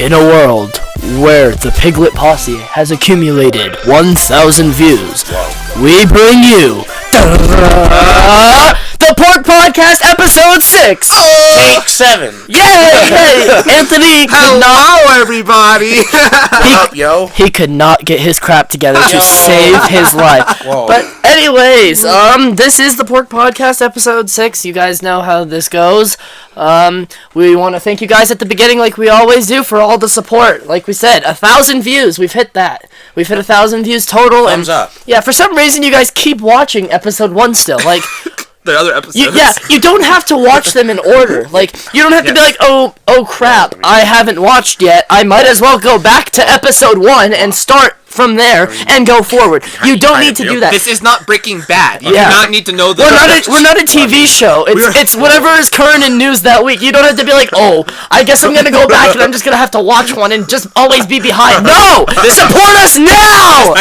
In a world where the Piglet Posse has accumulated 1,000 views, we bring you the Pork Podcast episode 6. Take 7. Yay! Anthony could Hello, everybody. What up, yo? He could not get his crap together to save his life. Whoa. But anyways, this is the Pork Podcast episode 6. You guys know how this goes. We want to thank you guys at the beginning, like we always do, for all the support. Like we said, 1,000 views. We've hit that. We've hit 1,000 views total. Thumbs up. Yeah, for some reason you guys keep watching episode 1 still. Like, The other episodes. you don't have to watch them in order. Like, you don't have to be like, oh crap, I haven't watched yet. I might as well go back to episode 1 and start from there and go forward. You don't need to do that. This is not Breaking Bad. You Yeah. do not need to know the. We're not a TV show. It's whatever is current in news that week. You don't have to be like, oh, I guess I'm gonna go back and I'm just gonna have to watch one and just always be behind. No, support us now.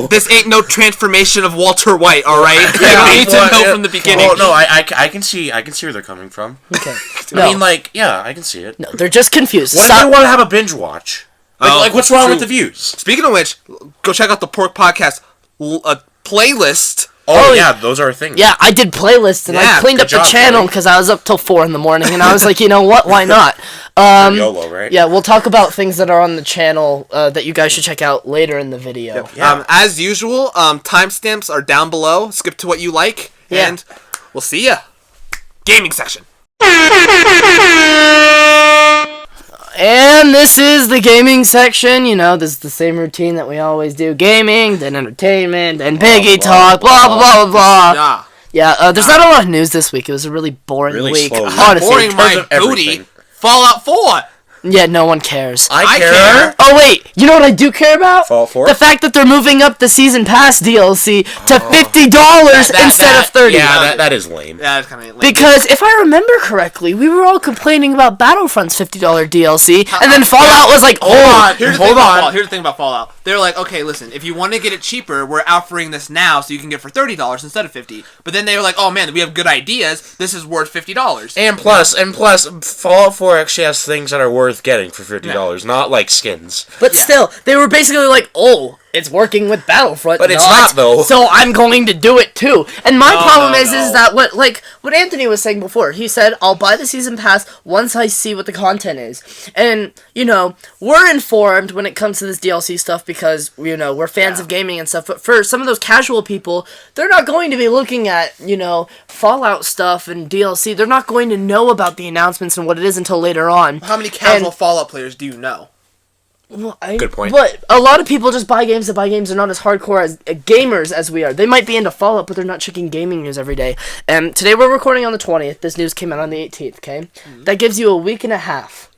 This ain't no transformation of Walter White. All right, you need to know from the beginning. Well, no, I can see where they're coming from. Okay. I mean, like, yeah, I can see it. No, they're just confused. What if they want to have a binge watch? Like what's wrong true. with the views? Speaking of which, go check out the Pork Podcast playlist. Oh, yeah, those are a thing. Yeah, I did playlists and I Yeah, cleaned up good the job, channel Kelly. because I was up till 4 in the morning and I was like, you know what? Why not? YOLO, right? Yeah, we'll talk about things that are on the channel that you guys should check out later in the video. Yeah. As usual, timestamps are down below. Skip to what you like, Yeah. and we'll see ya. Gaming session. And this is the gaming section. You know, this is the same routine that we always do. Gaming, then entertainment, then Piggy Talk, blah, blah, blah, blah, blah. Nah. Yeah, there's not a lot of news this week. It was a really boring Really week, slow week. honestly. Boring my of booty. everything. Fallout 4. Yeah, no one cares. I care. care. Oh, wait, you know what I do care about? Fallout 4? The fact that they're moving up the Season Pass DLC to $50 instead of $30. Yeah, that is lame. Yeah, it's kind of lame. Because if I remember correctly, we were all complaining about Battlefront's $50 DLC, and then Fallout was like, oh, Here's the thing about Fallout. They're like, okay, listen, if you want to get it cheaper, we're offering this now, so you can get it for $30 instead of $50. But then they were like, oh man, we have good ideas. This is worth $50. And plus, Fallout 4 actually has things that are worth getting for $50, not like skins. But still, they were basically like, oh, it's working with Battlefront. But it's not, though. So I'm going to do it too. And my problem is no. that what Anthony was saying before. He said, I'll buy the season pass once I see what the content is. And, you know, we're informed when it comes to this DLC stuff because, you know, we're fans of gaming and stuff. But for some of those casual people, they're not going to be looking at, you know, Fallout stuff and DLC. They're not going to know about the announcements and what it is until later on. How many casual Fallout players do you know? Well, Good point. But a lot of people just buy games that buy games. They're not as hardcore as gamers as we are. They might be into Fallout, but they're not checking gaming news every day. And today we're recording on the 20th. This news came out on the 18th, okay? Mm-hmm. That gives you a week and a half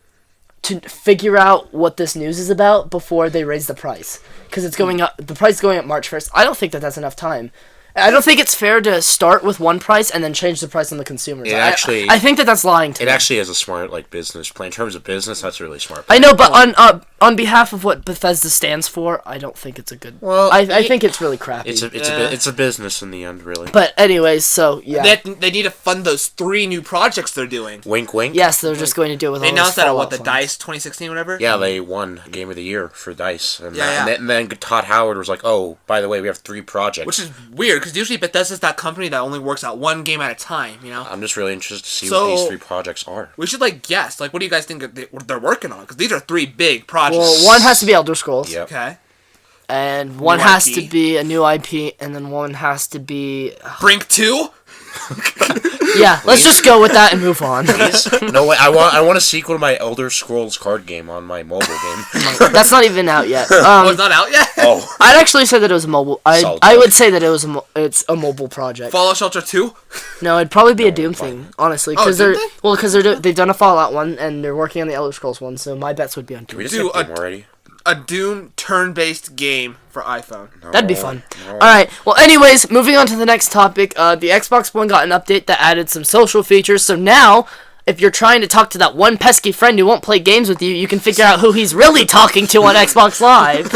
to figure out what this news is about before they raise the price. Because it's going up. The price is going up March 1st. I don't think that that's enough time. I don't think it's fair to start with one price and then change the price on the consumers. I think that that's lying to me. It actually is a smart business plan. In terms of business, that's a really smart I plan. know, but on behalf of what Bethesda stands for, I don't think it's a good. Well, I think it's really crappy. It's a business in the end, really. But anyways, so yeah. They need to fund those 3 new projects they're doing. Wink, wink. Yes, they're just going to do it with. They all announced those that at Fallout the funds. DICE 2016, whatever. Yeah, they won Game of the Year for DICE, and Yeah. and then Todd Howard was like, "Oh, by the way, we have 3 projects." Which is weird because usually Bethesda's that company that only works out one game at a time. You know. I'm just really interested to see what these 3 projects are. We should guess. What do you guys think they're working on? Because these are 3 big projects. Well, one has to be Elder Scrolls. Yep. Okay. And one New has IP. to be a new IP, and then one has to be. Brink 2. Yeah, let's just go with that and move on. No way! I want a sequel to my Elder Scrolls card game on my mobile game. That's not even out yet. It's not out yet. Oh, I'd actually say that it was a mobile. I Solitaire. would say that it's a mobile project. Fallout Shelter 2. No, it'd probably be a Doom thing, honestly, because Doom thing? they've done a Fallout one and they're working on the Elder Scrolls one. So my bets would be on did Doom. we just Dude, get Doom already? A Doom turn-based game for iPhone. That'd be fun. Alright, well anyways, moving on to the next topic. The Xbox One got an update that added some social features, so now if you're trying to talk to that one pesky friend who won't play games with you, you can figure out who he's really talking to on Xbox Live.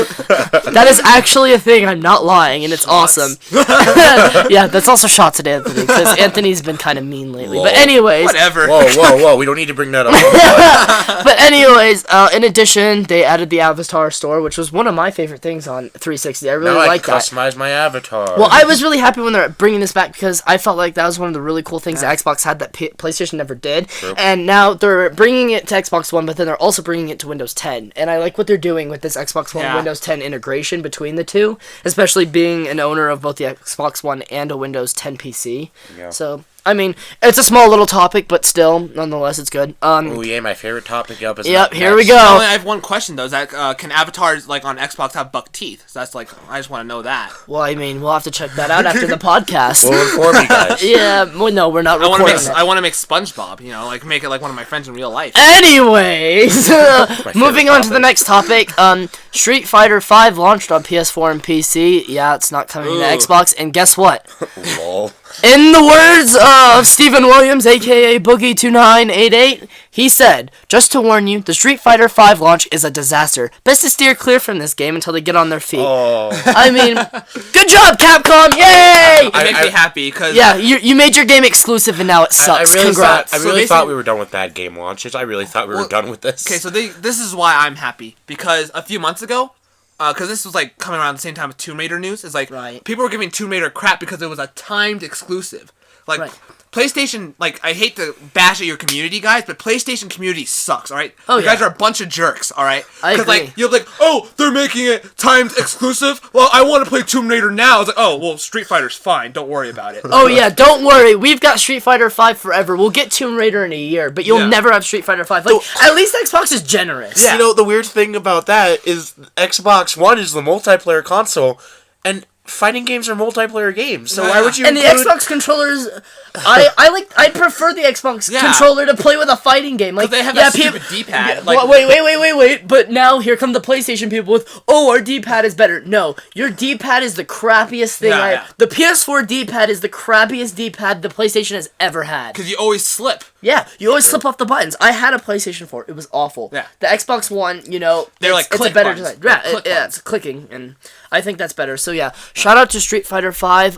That is actually a thing. I'm not lying, and it's awesome. Yeah, that's also shots at Anthony, because Anthony's been kind of mean lately. Whoa. But anyways. Whatever. Whoa. We don't need to bring that up. But anyways, in addition, they added the Avatar store, which was one of my favorite things on 360. I really like that. Customize my avatar. Well, I was really happy when they're bringing this back because I felt like that was one of the really cool things that Xbox had that PlayStation never did. True. And now they're bringing it to Xbox One, but then they're also bringing it to Windows 10. And I like what they're doing with this Xbox One Windows 10 integration between the two, especially being an owner of both the Xbox One and a Windows 10 PC. Yeah. So, I mean, it's a small little topic, but still, nonetheless, it's good. Oh yeah, my favorite topic up is. Yep, here we go. I have one question though. Is that can avatars like on Xbox have buck teeth? So that's like I just want to know that. Well, I mean, we'll have to check that out after the podcast. We'll inform you guys. Yeah, well, no, we're not recording it. I want to make SpongeBob. You know, like make it like one of my friends in real life. Anyways, moving on to the next topic. Street Fighter V launched on PS4 and PC. Yeah, it's not coming to Xbox. And guess what? Lol. In the words of Stephen Williams, aka Boogie2988, he said, "Just to warn you, the Street Fighter V launch is a disaster. Best to steer clear from this game until they get on their feet." Oh. I mean, good job, Capcom! Yay! It makes me happy because Yeah, you made your game exclusive and now it sucks. Congrats. I really thought we were done with bad game launches. I really thought we were done with this. Okay, so this is why I'm happy because a few months ago. Because this was like coming around the same time with Tomb Raider news. It's like people were giving Tomb Raider crap because it was a timed exclusive. Like PlayStation, like I hate to bash at your community, guys, but PlayStation community sucks. All right, you guys are a bunch of jerks. All right, because like you're like, oh, they're making it timed exclusive. Well, I want to play Tomb Raider now. It's like, oh, well, Street Fighter's fine. Don't worry about it. Oh yeah, don't worry. We've got Street Fighter V forever. We'll get Tomb Raider in a year, but you'll never have Street Fighter V. Like at least Xbox is generous. You know, the weird thing about that is Xbox One is the multiplayer console, and fighting games are multiplayer games. So why would you? And the Xbox controllers, I prefer the Xbox controller to play with a fighting game. Like they have that stupid D-pad. Like, wait. But now here come the PlayStation people with, oh, our D-pad is better. No, your D-pad is the crappiest thing. The PS4 D-pad is the crappiest D-pad the PlayStation has ever had. Because you always slip. Yeah, you always slip off the buttons. I had a PlayStation 4. It was awful. Yeah. The Xbox One, you know, it's a better design. Yeah, it's clicking, and I think that's better. So yeah, shout out to Street Fighter V.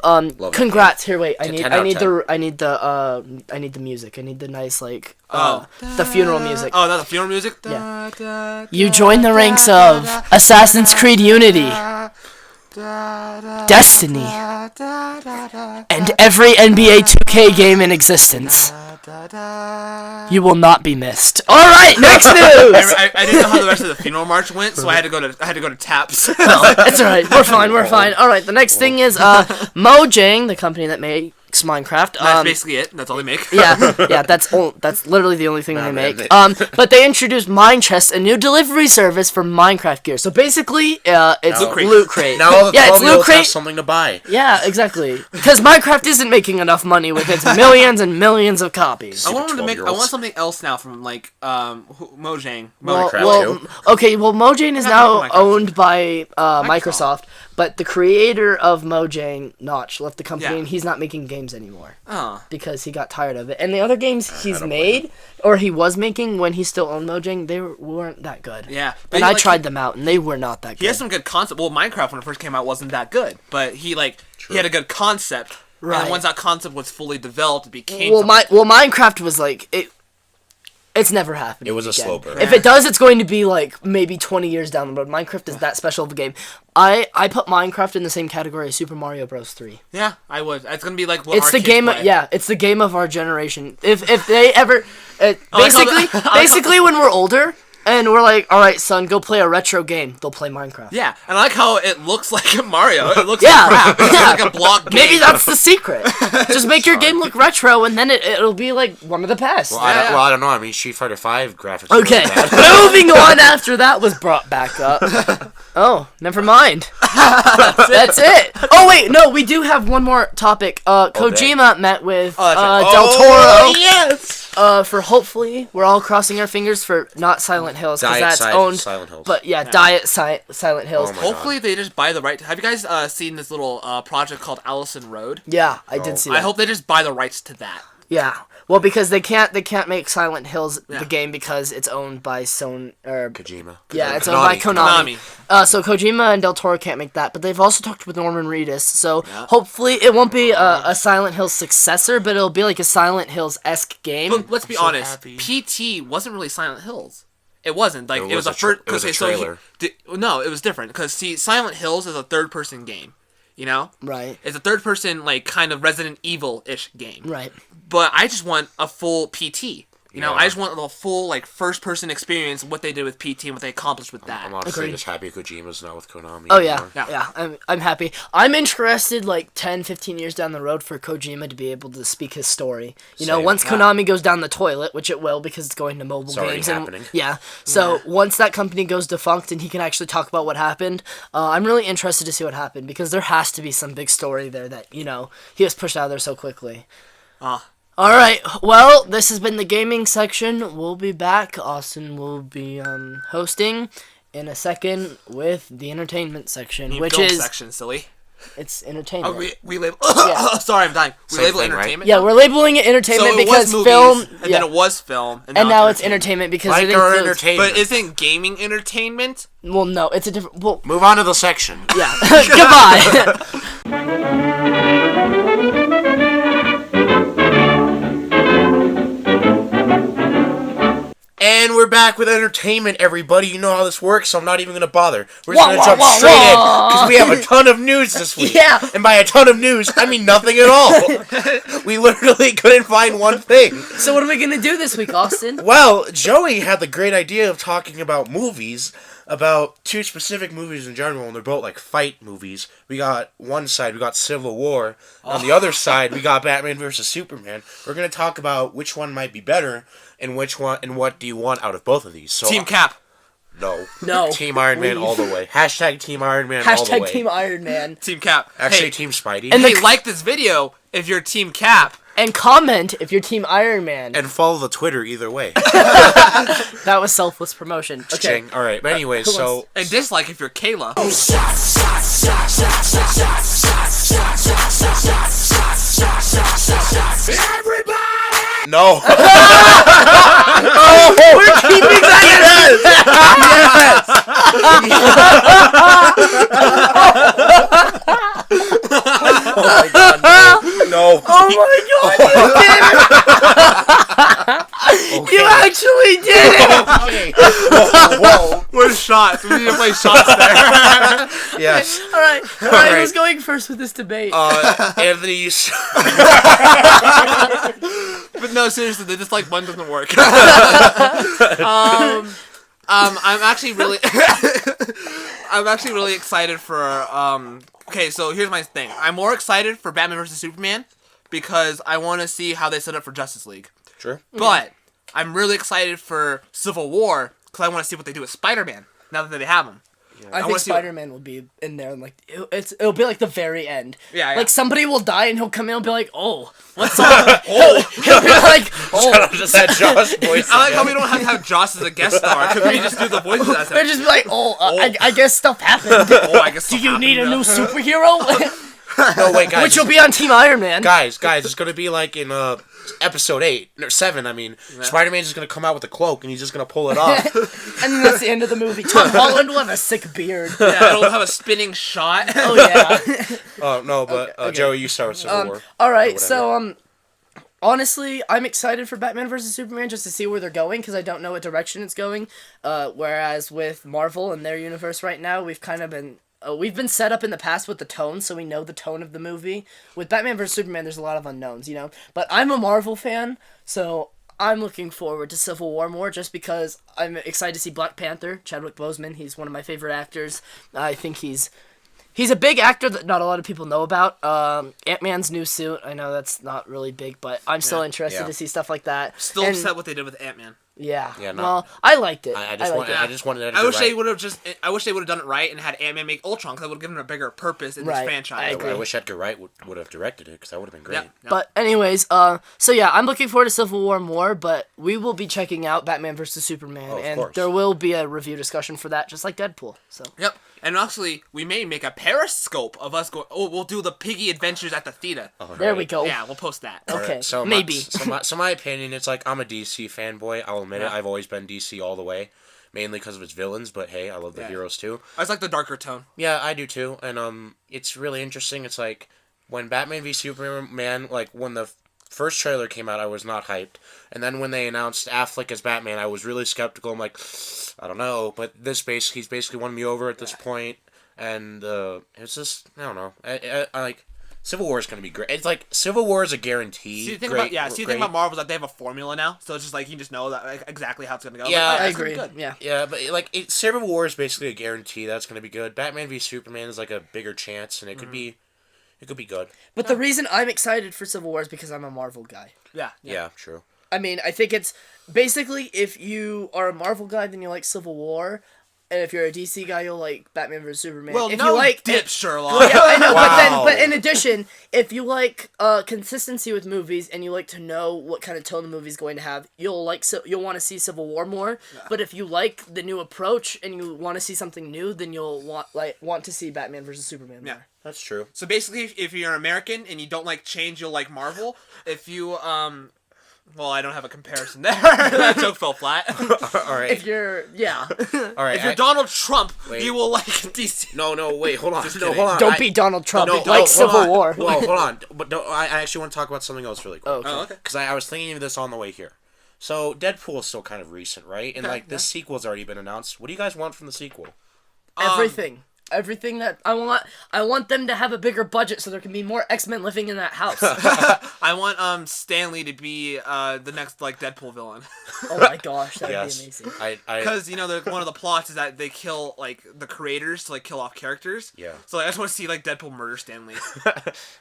Congrats. Here, wait. I need the music. I need the nice the funeral music. Oh, that's the funeral music. Yeah. You join the ranks of Assassin's Creed Unity, Destiny, and every NBA 2K game in existence. You will not be missed. All right, next news. I didn't know how the rest of the funeral march went, so I had to go to taps. It's all right. We're fine. All right, the next thing is Mojang, the company that makes Minecraft. That's basically it. That's all they make. Yeah. That's literally the only thing they make. But they introduced Mine Chest, a new delivery service for Minecraft gear. So basically, it's Loot Crate. Now all the it's Loot Crate. Have something to buy. Yeah, exactly. Because Minecraft isn't making enough money with its millions and millions of copies. I want something else now from Mojang. Mojang is now owned by Microsoft. But the creator of Mojang, Notch, left the company and he's not making games anymore. Oh. Because he got tired of it. And the other games he's made, or he was making when he still owned Mojang, they weren't that good. Yeah. And I tried them out, and they were not that good. He has some good concept. Well, Minecraft, when it first came out, wasn't that good. But he had a good concept. Right. And once that concept was fully developed, it became Minecraft was it's never happening. It was a slow burn. If it does, it's going to be maybe 20 years down the road. Minecraft is that special of a game. I put Minecraft in the same category as Super Mario Bros. 3. Yeah, I would. It's gonna be what it's the game. It's the game of our generation. If they ever, basically when we're older. And we're like, all right, son, go play a retro game. They'll play Minecraft. Yeah, and I like how it looks like Mario. It looks like crap. It's like a block game. Maybe that's the secret. Just make your game look retro, and then it'll be like one of the best. Well, I don't know. I mean, Street Fighter V graphics. Okay, moving on after that was brought back up. Oh, never mind. That's it. Oh, wait, no, we do have one more topic. Kojima met with Del Toro. Yes! For hopefully, we're all crossing our fingers for not Silent Hills, because that's owned. Silent Hills. But Diet Silent Hills. Hopefully, they just buy the right. Have you guys seen this little project called Allison Road? Yeah, I did see that. I hope they just buy the rights to that. Yeah. Well, because they can't make Silent Hills the game because it's owned by Kojima. Yeah, it's owned by Konami. So Kojima and Del Toro can't make that, but they've also talked with Norman Reedus. So hopefully it won't be a Silent Hills successor, but it'll be like a Silent Hills-esque game. But let's be honest, PT wasn't really Silent Hills. It wasn't like it was a first. It was a trailer. No, it was different because Silent Hills is a third-person game. You know? Right. It's a third-person, like, kind of Resident Evil-ish game. Right. But I just want a full PT. You know, I just want a full, like, first-person experience of what they did with PT and what they accomplished with that. I'm honestly just happy Kojima's not with Konami Oh, anymore. yeah. I'm happy. I'm interested, like, 10, 15 years down the road for Kojima to be able to speak his story. You know, once Konami goes down the toilet, which it will because it's going to mobile games. Happening. So once that company goes defunct and he can actually talk about what happened, I'm really interested to see what happened because there has to be some big story there that, you know, he was pushed out of there so quickly. Alright, well, this has been the gaming section. We'll be back. Austin will be hosting in a second with the entertainment section, which is... section, silly. It's entertainment. Oh, we label... Sorry, I'm dying. We label entertainment? Yeah, we're labeling it entertainment so it because was film... movies, and then it was film, and now it's entertainment because like it includes... entertainment. But isn't gaming entertainment? Well, no, it's a different... Well, move on to the section. Yeah. Goodbye. And we're back with entertainment, everybody. You know how this works, so I'm not even going to bother. We're just going to jump straight in, because we have a ton of news this week. Yeah. And by a ton of news, I mean nothing at all. We literally couldn't find one thing. So what are we going to do this week, Austin? Well, Joey had the great idea of talking about movies, about two specific movies in general, and they're both like fight movies. We got one side, we got Civil War. On the other side, we got Batman vs. Superman. We're going to talk about which one might be better, and which one, and what do you want out of both of these. So, Team Cap. No. Team Iron Man all the way. Hashtag Team Iron Man all the way. Hashtag Team Iron Man. Team Cap. Actually, Team Spidey. And like this video if you're Team Cap. And comment if you're Team Iron Man. And follow the Twitter either way. That was selfless promotion. Okay. Alright, but anyways, so... And dislike if you're Kayla. Everybody! No! We're keeping that Oh my god, no. Oh my god, you did it! You actually did it! Okay. Whoa. We're shots. We need to play shots there. Yes. Alright, who's going first with this debate? Anthony, you... But no, seriously, the dislike button doesn't work. I'm actually really... I'm actually really excited for... Okay, so here's my thing. I'm more excited for Batman vs. Superman because I want to see how they set up for Justice League. Sure. But I'm really excited for Civil War because I want to see what they do with Spider-Man now that they have him. Yeah. I think Spider-Man will be in there, and like it'll be like the very end. Yeah. Like somebody will die, and he'll come in and be like, "Oh, what's up?" He'll be like, "Oh." Shut up, just that Josh voice. I like how we don't have to have Josh as a guest star because we just do the voices as him. They'll just be like, I guess stuff happened. I guess. Do you need a new superhero? No, wait, guys. Which will be on Team Iron Man. Guys, it's gonna be like in episode 8 or 7. I mean, Spider-Man's just gonna come out with a cloak and he's just gonna pull it off. And then that's the end of the movie. Tom Holland will have a sick beard. Yeah, it'll have a spinning shot. Oh yeah. Oh no, but Okay. Joey, you start with Civil War. All right, so honestly, I'm excited for Batman vs. Superman just to see where they're going because I don't know what direction it's going. Whereas with Marvel and their universe right now, we've been set up in the past with the tone, so we know the tone of the movie. With Batman vs. Superman, there's a lot of unknowns, you know? But I'm a Marvel fan, so I'm looking forward to Civil War more just because I'm excited to see Black Panther, Chadwick Boseman. He's one of my favorite actors. I think he's a big actor that not a lot of people know about. Ant-Man's new suit, I know that's not really big, but I'm still interested to see stuff like that. Still upset what they did with Ant-Man. Yeah. Yeah, Well, I liked it. I just wanted that to I do wish they right. would have I wish they would have done it right and had Ant-Man make Ultron, because that would have given him a bigger purpose in this franchise. I agree. I wish Edgar Wright would have directed it, because that would have been great. Yeah. But anyways, so yeah, I'm looking forward to Civil War more, but we will be checking out Batman vs Superman, of and course. there will be a review discussion for that, just like Deadpool. So. Yep. And actually, we may make a periscope of us going. Oh, we'll do the Piggy Adventures at the theater. Oh, There right. we go. Yeah, we'll post that. Okay. Alright, so maybe. My opinion, it's like I'm a DC fanboy. I'll admit it. I've always been DC all the way, mainly because of its villains. But hey, I love the heroes too. I just like the darker tone. Yeah, I do too. And it's really interesting. It's like when Batman v Superman, like when the first trailer came out, I was not hyped. And then when they announced Affleck as Batman, I was really skeptical. I'm like, I don't know. But he's basically won me over at this point. And it's just, I don't know. I like, Civil War is going to be great. It's like, Civil War is a guarantee. See, the thing about Marvel is that they have a formula now, so it's just like, you just know that like, exactly how it's going to go. Yeah, like, I it's gonna agree. be good. Yeah. Yeah, but like Civil War is basically a guarantee that's going to be good. Batman v Superman is like a bigger chance, and it could be good. But the reason I'm excited for Civil War is because I'm a Marvel guy. Yeah, true. I mean, I think it's basically if you are a Marvel guy, then you like Civil War, and if you're a DC guy, you'll like Batman vs Superman. Well, if no you like dip, Sherlock. Well, yeah, I know, Wow. but in addition, if you like consistency with movies and you like to know what kind of tone the movie's going to have, you'll want to see Civil War more. Yeah. But if you like the new approach and you want to see something new, then you'll want to see Batman vs Superman more. Yeah. That's true. So basically, if you're American and you don't like change, you'll like Marvel. If you well, I don't have a comparison there. That joke fell flat. All right. If you're All right. If you're Donald Trump, Wait. you will like DC. No, wait, hold on. Just No, kidding. hold on. don't be Donald Trump. No, like hold Civil on. War. Well, hold on. But no, I actually want to talk about something else really quick. Okay. Oh, okay. Because I was thinking of this on the way here. So, Deadpool is still kind of recent, right? And, Okay, like, this sequel's already been announced. What do you guys want from the sequel? Everything that I want them to have a bigger budget so there can be more X-Men living in that house. I want Stanley to be the next like Deadpool villain. Oh my gosh, that would be amazing. Because one of the plots is that they kill like the creators to like kill off characters. Yeah. So I just want to see like Deadpool murder Stanley.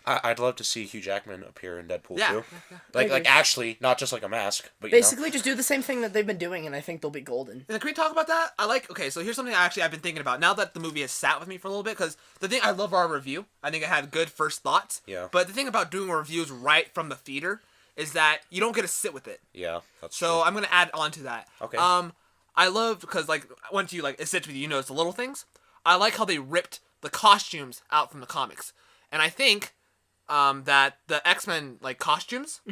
I'd love to see Hugh Jackman appear in Deadpool Yeah. too. Like actually, not just like a mask, but Basically, just do the same thing that they've been doing, and I think they'll be golden. And can we talk about that? Okay, so here's something I've been thinking about now that the movie has sat with me for a little bit, because the thing I love our review. I think it had good first thoughts. Yeah. But the thing about doing reviews right from the theater is that you don't get to sit with it. Yeah, that's So true. I'm gonna add on to that. Okay. I love because like once you like it sits with you, you notice the little things. I like how they ripped the costumes out from the comics, and I think that the X-Men like costumes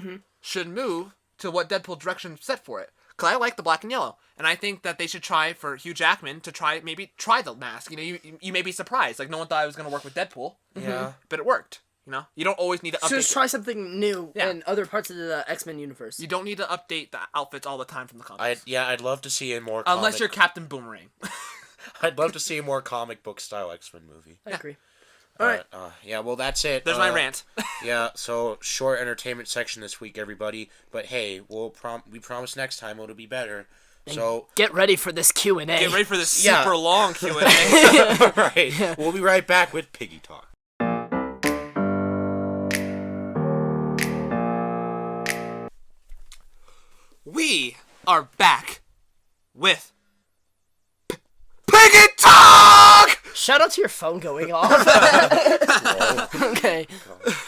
should move to what Deadpool direction set for it. Cause I like the black and yellow, and I think that they should try for Hugh Jackman to try the mask. You know, you may be surprised. Like no one thought it was gonna work with Deadpool. Yeah. But it worked. You know, you don't always need to update. So just try something new Yeah. in other parts of the X-Men universe. You don't need to update the outfits all the time from the comics. I'd love to see a more Unless you're Captain Boomerang. I'd love to see a more comic book style X-Men movie. I agree. All right. Yeah, well, that's it. There's my rant. Yeah, so short entertainment section this week, everybody. But hey, we promise next time it'll be better. So Get ready for this Q&A. Get ready for this Yeah. super long Q&A. all right, we'll be right back with Piggy Talk. We are back with Piggy Talk! Shout out to your phone going off. Okay.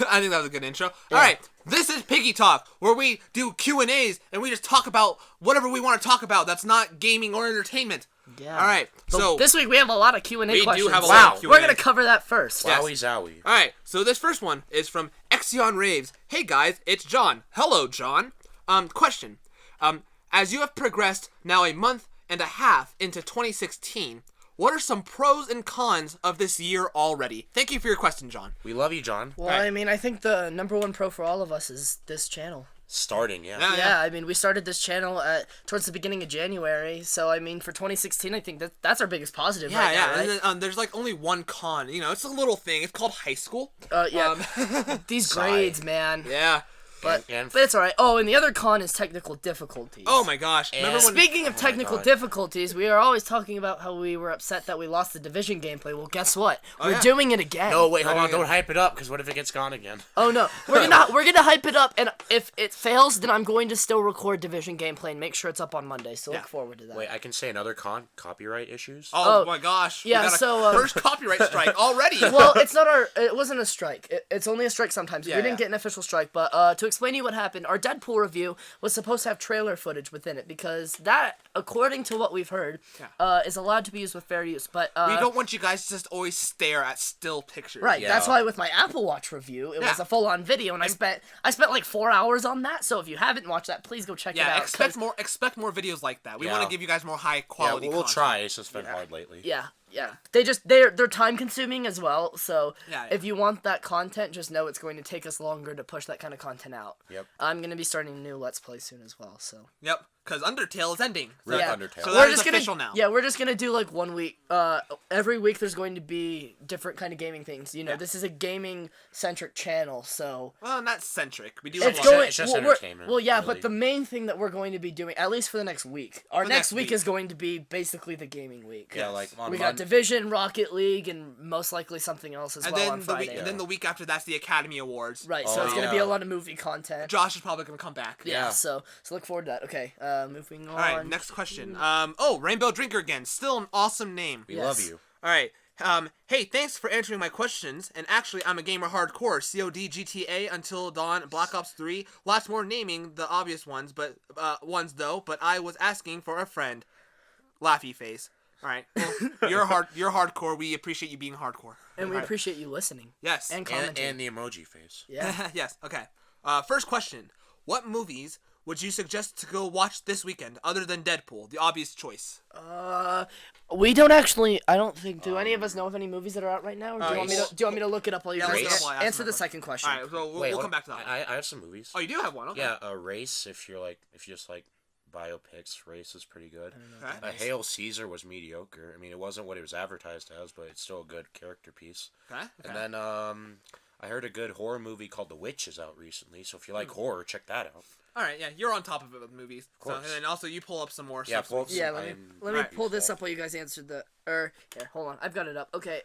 I think that was a good intro. All right, this is Piggy Talk, where we do Q&As and we just talk about whatever we want to talk about that's not gaming or entertainment. Yeah. All right, so this week we have a lot of Q&A We do questions. have a lot of Q&A. We're going to cover that first. Yes. Wowie zowie. All right, so this first one is from Exion Raves. Hey guys, it's John. Hello, John. Question. As you have progressed now a month and a half into 2016, what are some pros and cons of this year already? Thank you for your question, John. We love you, John. Well, Right. I mean, I think the number one pro for all of us is this channel. Starting, yeah. Yeah, I mean, we started this channel towards the beginning of January, so I mean, for 2016, I think that's our biggest positive Yeah, right yeah. now, right? And then, there's like only one con. You know, it's a little thing. It's called high school. Yeah. These Sigh. grades, man. Yeah. But it's alright. Oh, and the other con is technical difficulties. Oh my gosh! Speaking of technical difficulties, we are always talking about how we were upset that we lost the Division gameplay. Well, guess what? We're doing it again. No, wait, hold on. Don't hype it up, because what if it gets gone again? Oh no, we're gonna hype it up, and if it fails, then I'm going to still record Division gameplay and make sure it's up on Monday. So look forward to that. Wait, I can say another con: copyright issues. Oh my gosh! Yeah, we got so first copyright strike already. Well, it's not it wasn't a strike. It's only a strike sometimes. Yeah, we didn't get an official strike, but to explain to you what happened, our Deadpool review was supposed to have trailer footage within it because that, according to what we've heard, is allowed to be used with fair use. But we don't want you guys to just always stare at still pictures. Right. Yeah. That's why with my Apple Watch review, it was a full-on video, and I spent like 4 hours on that. So if you haven't watched that, please go check it out. Expect more videos like that. We want to give you guys more high quality. Yeah, we'll try. It's just been hard lately. Yeah. Yeah, they're time consuming as well. So if you want that content, just know it's going to take us longer to push that kind of content out. Yep. I'm gonna be starting a new Let's Play soon as well. So. Yep. Because Undertale is ending. So, Undertale. So that is official now. Yeah, we're just gonna do like 1 week. Every week there's going to be different kind of gaming things. You know, this is a gaming centric channel, so. Well, not centric. We do. It's just entertainment. Well, yeah, really. but the main thing that we're going to be doing, at least for the next week, our next week is going to be basically the gaming week. Yeah, like we got Division, Rocket League, and most likely something else as well on Friday. And then the week after that's the Academy Awards. Right, so it's gonna be a lot of movie content. Josh is probably gonna come back. Yeah, so look forward to that. Okay, moving on. All right, next question. Rainbow Drinker again. Still an awesome name. We love you. All right. Hey, thanks for answering my questions. And actually, I'm a gamer hardcore. COD, GTA, Until Dawn, Black Ops 3. Lots more naming the obvious ones, but But I was asking for a friend. Laughy face. All right. Well, you're hardcore. We appreciate you being hardcore. And we appreciate you listening. Yes. And commenting. And the emoji face. Yeah. Yes. Okay. First question. What movies would you suggest to go watch this weekend, other than Deadpool, the obvious choice? We don't actually. I don't think. Do any of us know of any movies that are out right now? Or do you want me to look it up while you guys answer the second question? All right, so we'll come back to that. I have some movies. Oh, you do have one. Okay. Yeah, Race. If you just like biopics, Race is pretty good. Hail Caesar was mediocre. I mean, it wasn't what it was advertised as, but it's still a good character piece. Okay. And then I heard a good horror movie called The Witch is out recently. So if you like horror, check that out. All right, yeah, you're on top of it with movies. Of course. And then also you pull up some more Yeah, stuff. Let me pull this up while you guys answered the. Here, hold on, I've got it up. Okay.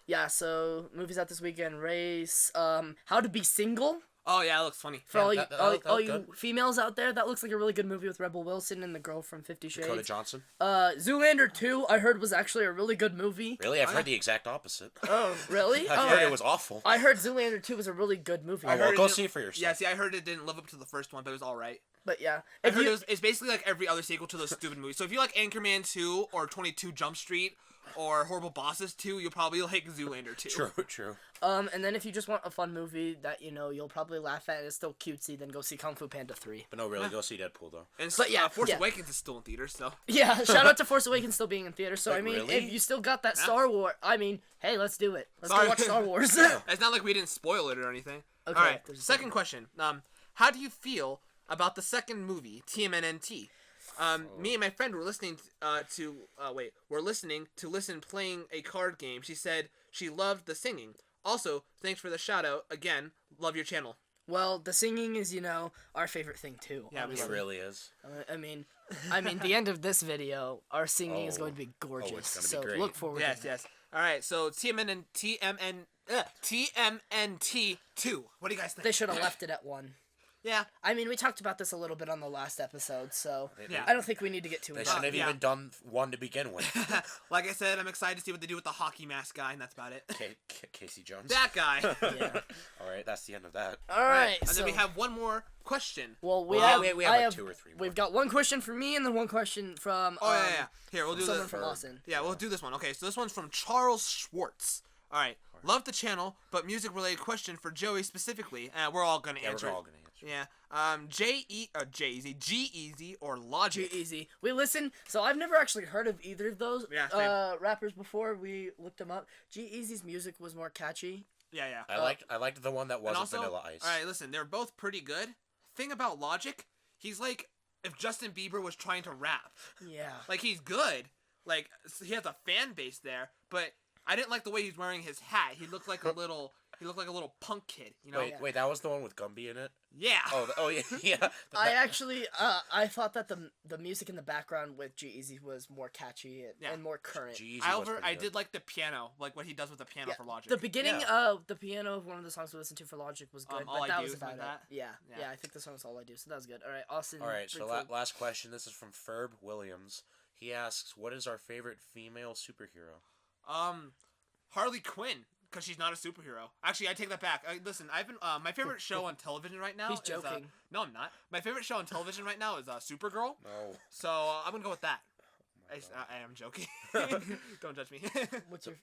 Yeah. So movies out this weekend: Race. How to Be Single. Oh yeah, it looks funny. For all you females out there, that looks like a really good movie with Rebel Wilson and the girl from 50 Shades. Dakota Johnson. Zoolander 2, I heard was actually a really good movie. Really? I've heard the exact opposite. Oh, really? I heard it was awful. I heard Zoolander 2 was a really good movie. Go see it for yourself. Yeah, see, I heard it didn't live up to the first one, but it was all right. But yeah, I heard it's basically like every other sequel to those stupid movies. So if you like Anchorman 2 or 22 Jump Street or Horrible Bosses 2, you'll probably like Zoolander 2. True. And then if you just want a fun movie that you'll probably laugh at and it's still cutesy, then go see Kung Fu Panda 3. But no, really, go see Deadpool though. But yeah, Force Awakens is still in theaters, so. Yeah, shout out to Force Awakens still being in theaters. So Like, I mean, really? if you still got that Star Wars, I mean, hey, let's do it. Let's go watch Star Wars. It's not like we didn't spoil it or anything. Okay, all right, second question. How do you feel about the second movie, TMNT? Me and my friend were listening playing a card game. She said she loved the singing. Also, thanks for the shout out. Again, love your channel. Well, the singing is, our favorite thing too. Yeah, It really is. I mean, the end of this video, our singing is going to be gorgeous. It's gonna be so great. look forward to that. Yes. All right, so TMNT 2. What do you guys think? They should have left it at 1. Yeah. I mean, we talked about this a little bit on the last episode, so Yeah. I don't think we need to get too They into shouldn't it. have even done 1 to begin with. Like I said, I'm excited to see what they do with the hockey mask guy, and that's about it. Casey Jones. That guy. Yeah. All right, that's the end of that. All right. And then we have one more question. Well, we have like 2 or 3 more. We've got one question from me and then one question from. Yeah. Here, we'll do someone this. from Austin. Yeah, we'll do this one. Okay, so this one's from Charles Schwartz. All right. Love the channel, but music-related question for Joey specifically. We're all gonna answer. We're all gonna answer. Yeah. G-Eazy or Logic. G-Eazy. We listen. So I've never actually heard of either of those rappers before. We looked them up. G-Eazy's music was more catchy. Yeah. I liked the one that wasn't Vanilla Ice. All right, listen. They're both pretty good. Thing about Logic, he's like if Justin Bieber was trying to rap. Yeah. Like he's good. Like he has a fan base there, but I didn't like the way he's wearing his hat. He looked like a little He looked like a little punk kid, you know? Wait, that was the one with Gumby in it? Yeah. Oh yeah, yeah. I actually, I thought that the music in the background with G-Eazy was more catchy and more current. I did like the piano, like what he does with the piano for Logic. The beginning of the piano of one of the songs we listened to for Logic was good, but that was about it. That? Yeah, I think the song was All I Do, so that was good. All right, Austin. All right, so last question. This is from Ferb Williams. He asks, "What is our favorite female superhero?" Harley Quinn. Because she's not a superhero. Actually, I take that back. Listen, I've been my favorite show on television right now. He's joking. No, I'm not. My favorite show on television right now is Supergirl. No. So I'm gonna go with that. I am joking. Don't judge me. What's your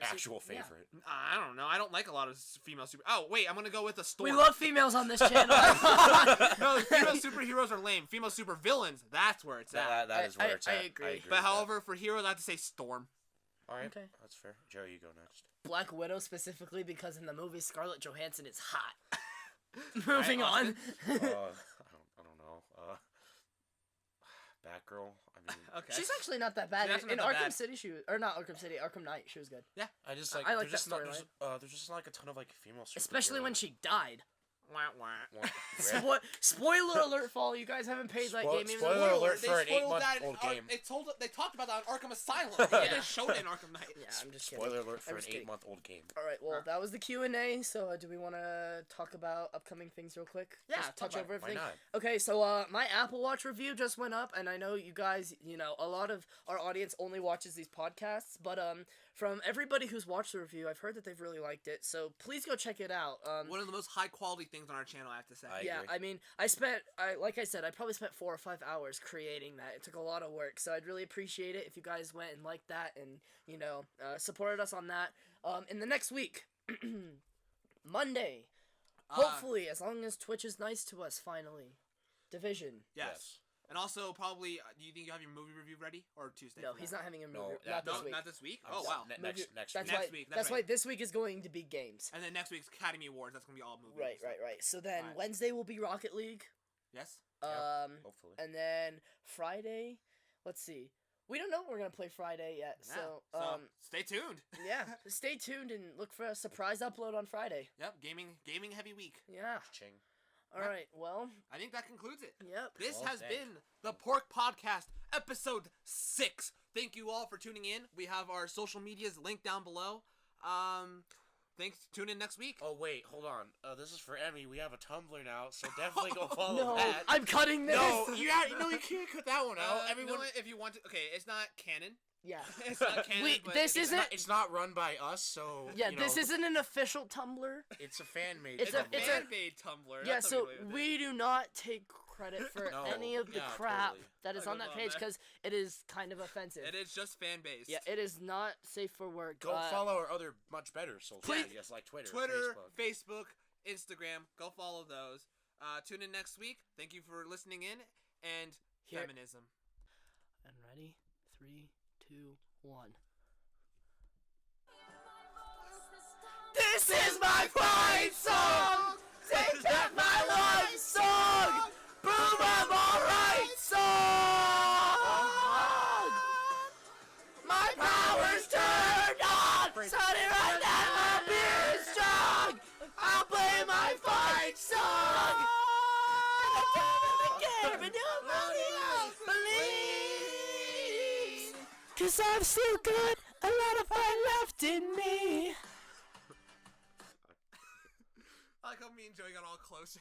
actual favorite? Yeah. I don't know. I don't like a lot of female super. Oh wait, I'm gonna go with the Storm. We love females on this channel. No, female superheroes are lame. Female supervillains, that's where it's at. That is where it's at. I agree. But however, for heroes, I have to say Storm. All right, okay, that's fair. Joe, you go next. Black Widow specifically because in the movie Scarlett Johansson is hot. Moving on. I don't know. Batgirl. I mean, okay. She's actually not that bad. In Arkham City, Arkham Knight, she was good. Yeah, I just like. I like that storyline. There's just like a ton of like female superheroes. Especially when she died. Wah, wah. Spoiler alert for all you guys haven't paid that game. Spoiler alert for an 8-month-old game. They talked about that on Arkham Asylum. They just showed it in Arkham Knight. Yeah, I'm just kidding. Spoiler alert for an 8-month-old game. All right, well, that was the Q&A. So, do we want to talk about upcoming things real quick? Yeah, just touch over everything. Why not? Okay, so my Apple Watch review just went up, and I know you guys, a lot of our audience only watches these podcasts, but from everybody who's watched the review, I've heard that they've really liked it. So please go check it out. One of the most high quality things on our channel, I have to say. I mean, I probably spent 4 or 5 hours creating that. It took a lot of work, so I'd really appreciate it if you guys went and liked that and, supported us on that. In the next week, Monday, hopefully, as long as Twitch is nice to us, finally, Division. Yes. And also, probably, do you think you have your movie review ready? Or Tuesday? No, he's not having a movie. No, not this week? Oh, wow. Next week. That's why this week is going to be games. And then next week's Academy Awards, that's going to be all movies. Right. So then Wednesday will be Rocket League. Yes. Hopefully. And then Friday, let's see. We don't know what we're going to play Friday yet. Yeah. So stay tuned. Yeah, stay tuned and look for a surprise upload on Friday. Yep, gaming heavy week. Yeah. Ching. All right, well. I think that concludes it. Yep. This has been the Pork Podcast, episode 6. Thank you all for tuning in. We have our social medias linked down below. Thanks. Tune in next week. Oh, wait, hold on. This is for Emmy. We have a Tumblr now, so definitely go follow that. I'm cutting this. No, you can't cut that one out. Everyone, if you want to. Okay, it's not canon. Yeah. It's not canon. It's not run by us, so. Yeah, this isn't an official Tumblr. It's a fan-made. It's a fan-made Tumblr. Yeah, so we do not take credit for any of the crap that is on that page because it is kind of offensive. It is just fan-based. Yeah, it is not safe for work. Go follow our other much better social medias like Twitter, Facebook, Instagram. Go follow those. Tune in next week. Thank you for listening in and feminism. And ready? 3, 2, 1. This is my pride song! Take back my life song! Boom, I'm alright song! My power's turned on! Sunny right now, my beer is strong! I'll play my fight song! Cause I've still got a lot of fight left in me. I like how me and Joey got all close.